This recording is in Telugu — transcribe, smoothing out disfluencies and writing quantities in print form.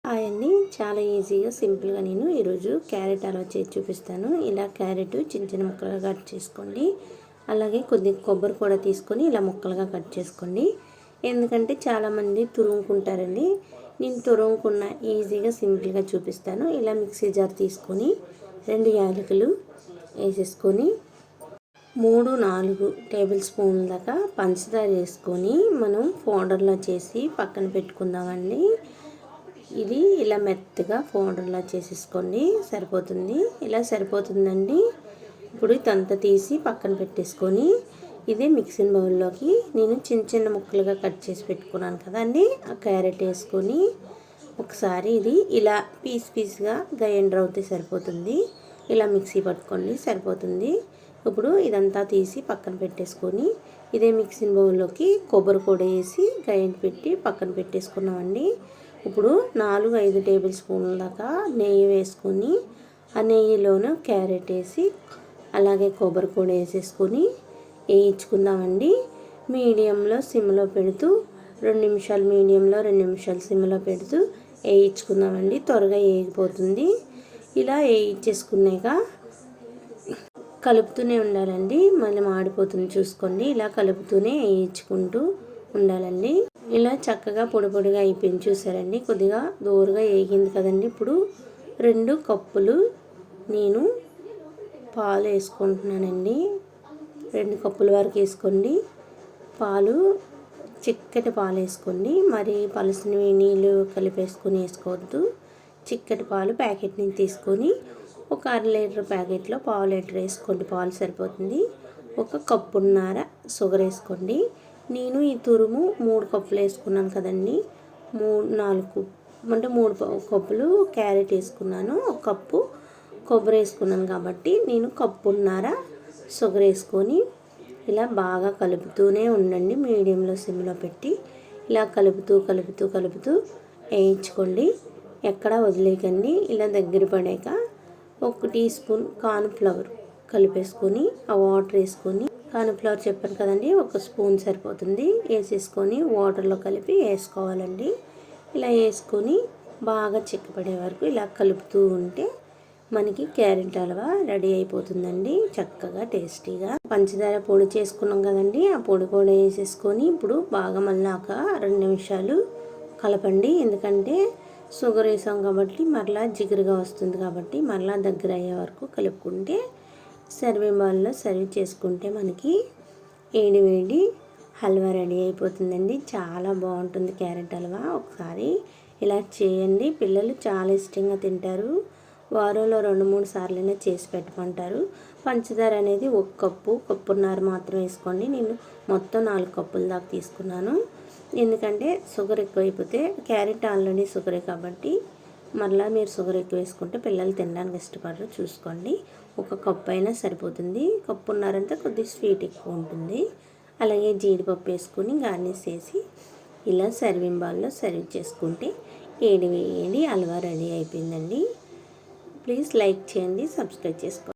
హాయ్ అండి, చాలా ఈజీగా సింపుల్గా నేను ఈరోజు క్యారెట్ హల్వా చేసి చూపిస్తాను. ఇలా క్యారెట్ చిన్న చిన్న ముక్కలుగా కట్ చేసుకోండి. అలాగే కొద్దిగా కొబ్బరి కూడా తీసుకొని ఇలా ముక్కలుగా కట్ చేసుకోండి. ఎందుకంటే చాలామంది తురుముకుంటారండి. నేను తురుముకున్న ఈజీగా సింపుల్గా చూపిస్తాను. ఇలా మిక్సీ జార్ తీసుకొని 2 యాలకులు వేసేసుకొని 3-4 టేబుల్ స్పూన్ల దాకా పంచదార వేసుకొని మనం పౌడర్లో చేసి పక్కన పెట్టుకుందామండి. ఇది ఇలా మెత్తగా పౌడర్లా చేసేసుకోండి, సరిపోతుంది. ఇలా సరిపోతుందండి. ఇప్పుడు ఇదంతా తీసి పక్కన పెట్టేసుకొని ఇదే మిక్సింగ్ బౌల్లోకి నేను చిన్న చిన్న ముక్కలుగా కట్ చేసి పెట్టుకున్నాను కదండి, ఆ క్యారెట్ వేసుకొని ఒకసారి ఇది ఇలా పీస్గా గ్రైండర్ అవుతే సరిపోతుంది. ఇలా మిక్సీ పట్టుకోండి, సరిపోతుంది. ఇప్పుడు ఇదంతా తీసి పక్కన పెట్టేసుకొని ఇదే మిక్సింగ్ బౌల్లోకి కొబ్బరి కూడా వేసి గ్రైండ్ పెట్టి పక్కన పెట్టేసుకున్నామండి. ఇప్పుడు 4-5 టేబుల్ స్పూన్ల దాకా నెయ్యి వేసుకొని ఆ నెయ్యిలోనూ క్యారెట్ వేసి అలాగే కొబ్బరి కూడా వేసేసుకొని వేయించుకుందామండి. మీడియంలో సిమ్లో పెడుతూ 2 నిమిషాలు మీడియంలో 2 నిమిషాలు సిమ్లో పెడుతూ వేయించుకుందామండి. త్వరగా వేగిపోతుంది. ఇలా వేయించేసుకున్నాక కలుపుతూనే ఉండాలండి, మళ్ళీ మాడిపోతుంది చూసుకోండి. ఇలా కలుపుతూనే వేయించుకుంటూ ఉండాలండి. ఇలా చక్కగా పొడిగా అయిపోయింది చూసారండి. కొద్దిగా దూరగా వేగింది కదండి. ఇప్పుడు 2 కప్పులు నేను పాలు వేసుకుంటున్నానండి. 2 కప్పుల వరకు వేసుకోండి. పాలు చిక్కటి పాలు వేసుకోండి, మరి పలుసుని నీళ్ళు కలిపేసుకొని వేసుకోవద్దు. చిక్కటి పాలు ప్యాకెట్ నుంచి తీసుకొని ఒక 1/2 లీటర్ ప్యాకెట్లో 1/2 లీటర్ వేసుకోండి, పాలు సరిపోతుంది. 1 కప్పున్నర షుగర్ వేసుకోండి. నేను ఈ తురుము 3 కప్పులు వేసుకున్నాను కదండి. 3 కప్పులు క్యారెట్ వేసుకున్నాను, 1 కప్పు కొబ్బరి వేసుకున్నాను కాబట్టి నేను కప్పున్నర షుగర్ వేసుకొని ఇలా బాగా కలుపుతూనే ఉండండి. మీడియంలో సిమ్లో పెట్టి ఇలా కలుపుతూ వేయించుకోండి. ఎక్కడా వదిలేయకండి. ఇలా దగ్గర పడాక 1 టీ స్పూన్ కార్న్ఫ్లవర్ కలిపేసుకొని ఆ వాటర్ వేసుకొని, కార్న్ఫ్లవర్ చెప్పాను కదండి, 1 స్పూన్ సరిపోతుంది, వేసేసుకొని వాటర్లో కలిపి వేసుకోవాలండి. ఇలా వేసుకొని బాగా చిక్కపడే వరకు ఇలా కలుపుతూ ఉంటే మనకి క్యారెట్ హల్వా రెడీ అయిపోతుందండి. చక్కగా టేస్టీగా పంచదార పొడి చేసుకున్నాం కదండి, ఆ పొడి కూడా వేసేసుకొని ఇప్పుడు బాగా మళ్ళీ ఒక 2 నిమిషాలు కలపండి. ఎందుకంటే షుగర్ వేసాం కాబట్టి మరలా జిగురుగా వస్తుంది కాబట్టి మరలా దగ్గర అయ్యే వరకు కలుపుకుంటే సర్వింగ్ బౌల్లో సర్వ్ చేసుకుంటే మనకి వేడి హల్వా రెడీ అయిపోతుందండి. చాలా బాగుంటుంది క్యారెట్ హల్వా. ఒకసారి ఇలా చేయండి, పిల్లలు చాలా ఇష్టంగా తింటారు. వారంలో 2-3 సార్లైనా చేసి పెట్టమంటారు. పంచదార అనేది 1 కప్పున్నర మాత్రం వేసుకోండి. నేను మొత్తం 4 కప్పుల దాకా తీసుకున్నాను. ఎందుకంటే షుగర్ ఎక్కువైపోతే క్యారెట్ ఆల్రెడీ షుగరే కాబట్టి మరలా మీరు షుగర్ ఎక్కువ వేసుకుంటే పిల్లలు తినడానికి ఇష్టపడరు. చూసుకోండి, 1 కప్పు అయినా సరిపోతుంది. కప్పున్నరంటే కొద్దిగా స్వీట్ ఎక్కువ ఉంటుంది. అలాగే జీడిపప్పు వేసుకొని గార్నిష్ చేసి ఇలా సర్వింగ్ బౌల్లో సర్వ్ చేసుకుంటే వేడి హల్వా రెడీ అయిపోయిందండి. ప్లీజ్ లైక్ చేయండి, సబ్స్క్రైబ్ చేసుకోండి.